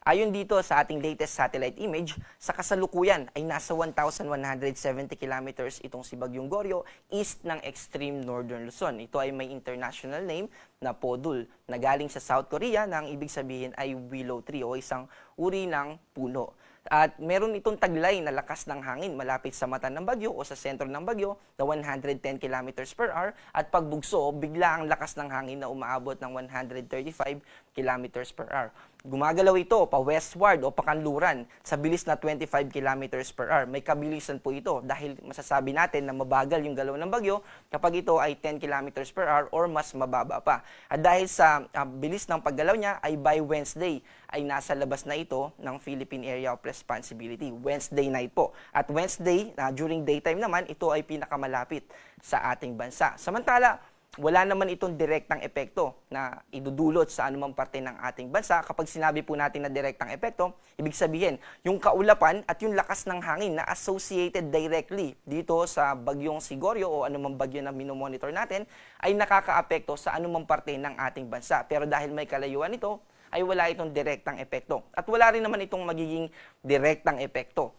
Ayon dito sa ating latest satellite image, sa kasalukuyan ay nasa 1,170 kilometers itong si Bagyong Goryo east ng extreme northern Luzon. Ito ay may international name na Podul na galing sa South Korea na ang ibig sabihin ay willow tree o isang uri ng puno. At meron itong taglay na lakas ng hangin malapit sa mata ng bagyo o sa sentro ng bagyo na 110 kilometers per hour at pagbugso, bigla ang lakas ng hangin na umaabot ng 135 kilometers per hour. Gumagalaw ito pa westward o pakanluran sa bilis na 25 kilometers per hour. May kabilisan po ito dahil masasabi natin na mabagal yung galaw ng bagyo kapag ito ay 10 kilometers per hour or mas mababa pa. At dahil sa bilis ng paggalaw niya ay by Wednesday ay nasa labas na ito ng Philippine Area of Responsibility. Wednesday night po. At Wednesday, during daytime naman, ito ay pinakamalapit sa ating bansa. Samantala, wala naman itong direktang epekto na idudulot sa anumang parte ng ating bansa. Kapag sinabi po natin na direktang epekto, ibig sabihin, yung kaulapan at yung lakas ng hangin na associated directly dito sa bagyong Sigoryo o anumang bagyo na minomonitor natin ay nakakaapekto sa anumang parte ng ating bansa. Pero dahil may kalayuan ito, ay wala itong direktang epekto. At wala rin naman itong magiging direktang epekto.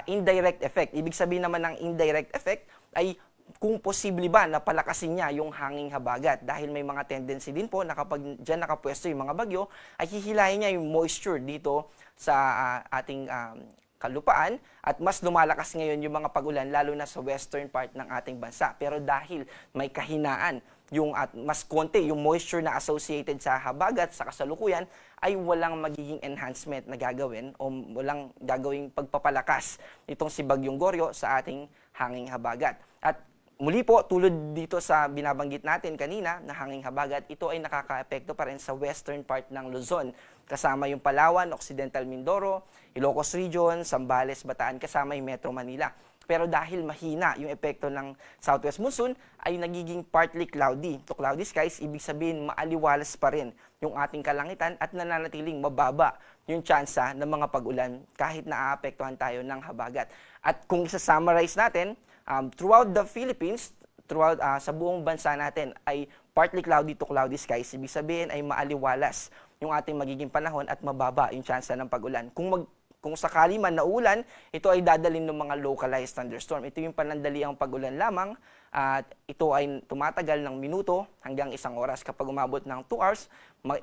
Indirect effect. Ibig sabihin naman ng indirect effect ay kung posible ba na palakasin niya yung hanging habagat dahil may mga tendency din po na kapag dyan nakapwesto yung mga bagyo ay hihilahin niya yung moisture dito sa ating kalupaan at mas lumalakas ngayon yung mga pag-ulan lalo na sa western part ng ating bansa. Pero dahil may kahinaan yung at mas konti yung moisture na associated sa habagat sa kasalukuyan ay walang magiging enhancement na gagawin o walang gagawing pagpapalakas itong si Bagyong Goryo sa ating hanging habagat. At muli po, tulad dito sa binabanggit natin kanina na hanging habagat, ito ay nakakaapekto pa rin sa western part ng Luzon. Kasama yung Palawan, Occidental Mindoro, Ilocos Region, Zambales, Bataan, kasama yung Metro Manila. Pero dahil mahina yung epekto ng southwest monsoon, ay nagiging partly cloudy. To cloudy skies, ibig sabihin maaliwalas pa rin yung ating kalangitan at nananatiling mababa yung tsansa ng mga pag-ulan kahit naaapektuhan tayo ng habagat. At kung isa-summarize natin, throughout the Philippines, sa buong bansa natin ay partly cloudy to cloudy skies. Ibig sabihin ay maaliwalas yung ating magiging panahon at mababa yung tsansa ng pag-ulan. Kung sakali man naulan, ito ay dadalhin ng mga localized thunderstorm. Ito yung panandaliang pag-ulan lamang at ito ay tumatagal ng minuto hanggang 1 oras. Kapag umabot ng 2 hours,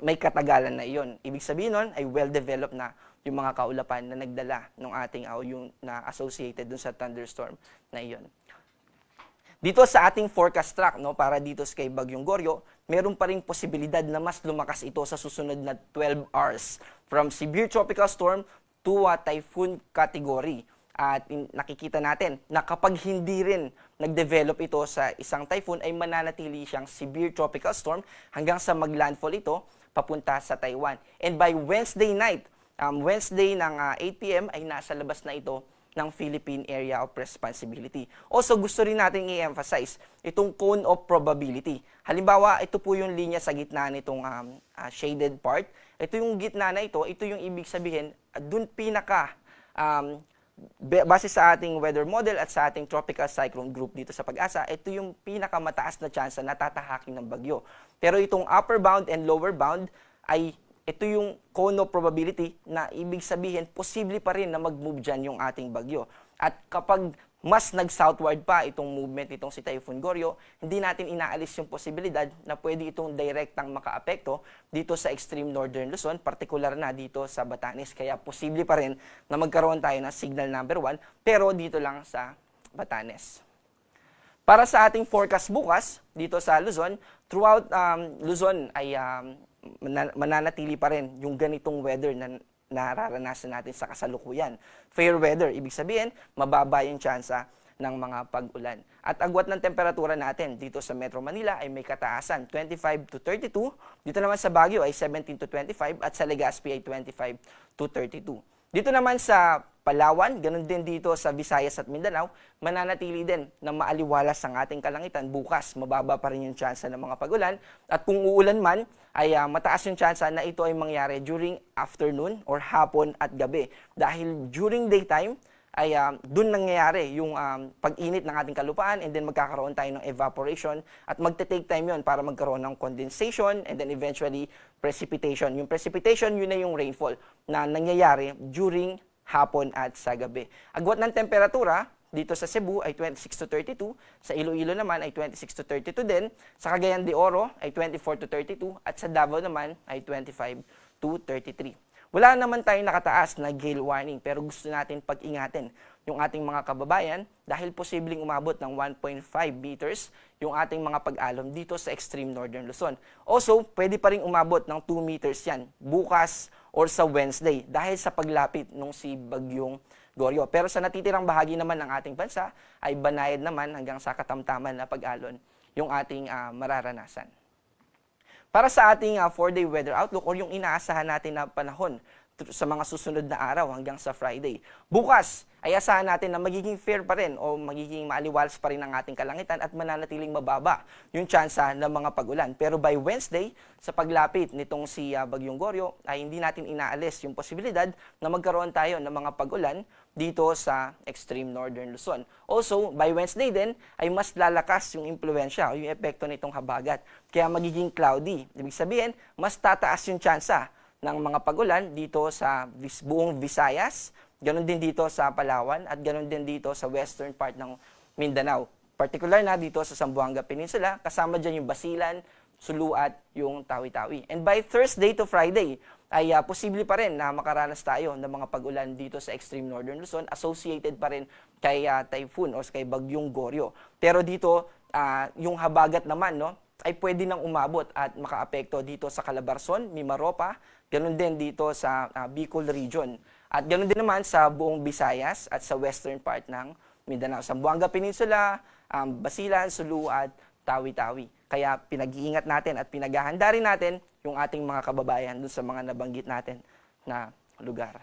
may katagalan na iyon. Ibig sabihin nun ay well-developed na yung mga kaulapan na nagdala ng ating yung na associated dun sa thunderstorm na iyon. Dito sa ating forecast track, para dito kay Bagyong Goryo, meron pa ring posibilidad na mas lumakas ito sa susunod na 12 hours from severe tropical storm to typhoon category. At nakikita natin na kapag hindi rin nag-develop ito sa isang typhoon ay mananatili siyang severe tropical storm hanggang sa maglandfall ito papunta sa Taiwan. And by Wednesday night, Wednesday ng 8 p.m. ay nasa labas na ito ng Philippine Area of Responsibility. Also, gusto rin natin i-emphasize itong cone of probability. Halimbawa, ito po yung linya sa gitna nitong shaded part. Ito yung gitna na ito yung ibig sabihin, dun pinaka, base sa ating weather model at sa ating tropical cyclone group dito sa Pag-asa, ito yung pinakamataas na tsansa na tatahakin ng bagyo. Pero itong upper bound and lower bound ay ito yung cone of probability na ibig sabihin, posible pa rin na mag-move dyan yung ating bagyo. At kapag mas nag-southward pa itong movement itong si Typhoon Goryo, hindi natin inaalis yung posibilidad na pwede itong direktang makaapekto dito sa extreme northern Luzon, particular na dito sa Batanes. Kaya posible pa rin na magkaroon tayo ng signal number 1, pero dito lang sa Batanes. Para sa ating forecast bukas, dito sa Luzon, throughout Luzon ay mananatili pa rin yung ganitong weather na nararanasan natin sa kasalukuyan. Fair weather, ibig sabihin, mababa yung tsansa ng mga pag-ulan. At agwat ng temperatura natin dito sa Metro Manila ay may kataasan 25 to 32, dito naman sa Baguio ay 17 to 25 at sa Legazpi ay 25 to 32. Dito naman sa Palawan, ganun din dito sa Visayas at Mindanao, mananatili din na maaliwalas ang ating kalangitan. Bukas, mababa pa rin yung tsansa ng mga pag-ulan. At kung uulan man, ay mataas yung tsansa na ito ay mangyari during afternoon or hapon at gabi. Dahil during daytime, ay doon nangyayari yung pag-init ng ating kalupaan, and then magkakaroon tayo ng evaporation at magte-take time yon para magkaroon ng condensation and then eventually precipitation. Yung precipitation, yun na yung rainfall na nangyayari during hapon at sa gabi. Agwat ng temperatura, dito sa Cebu ay 26 to 32, sa Iloilo naman ay 26 to 32 din, sa Cagayan de Oro ay 24 to 32, at sa Davao naman ay 25 to 33. Wala naman tayong nakataas na gale warning, pero gusto natin pag-ingatin yung ating mga kababayan dahil posibleng umabot ng 1.5 meters yung ating mga pag-alon dito sa extreme northern Luzon. Also, pwede pa rin umabot ng 2 meters yan bukas or sa Wednesday dahil sa paglapit ng si Bagyong Goryo. Pero sa natitirang bahagi naman ng ating bansa ay banayad naman hanggang sa katamtaman na pag-alon yung ating mararanasan. Para sa ating 4-day weather outlook or yung inaasahan natin na panahon sa mga susunod na araw hanggang sa Friday. Bukas ay asahan natin na magiging fair pa rin o magiging maaliwalas pa rin ang ating kalangitan at mananatiling mababa yung tsansa ng mga pag-ulan. Pero by Wednesday, sa paglapit nitong si Bagyong Goryo, ay hindi natin inaalis yung posibilidad na magkaroon tayo ng mga pag-ulan dito sa extreme northern Luzon. Also, by Wednesday din, ay mas lalakas yung impluensya o yung epekto nitong habagat. Kaya magiging cloudy. Ibig sabihin, mas tataas yung tsansa ng mga pag-ulan dito sa buong Visayas, ganun din dito sa Palawan, at ganun din dito sa western part ng Mindanao. Particular na dito sa Zamboanga Peninsula, kasama dyan yung Basilan, Sulu at yung Tawi-Tawi. And by Thursday to Friday, ay posible pa rin na makaranas tayo ng mga pag-ulan dito sa extreme northern Luzon, associated pa rin kay typhoon o kay Bagyong Goryo. Pero dito, yung habagat naman, no, ay pwede nang umabot at makaapekto dito sa Calabarzon, Mimaropa, ganun din dito sa Bicol region. At ganun din naman sa buong Visayas at sa western part ng Mindanao. Zamboanga Peninsula, Basilan, Sulu at Tawi-Tawi. Kaya pinag-iingat natin at pinaghahanda rin natin yung ating mga kababayan dun sa mga nabanggit natin na lugar.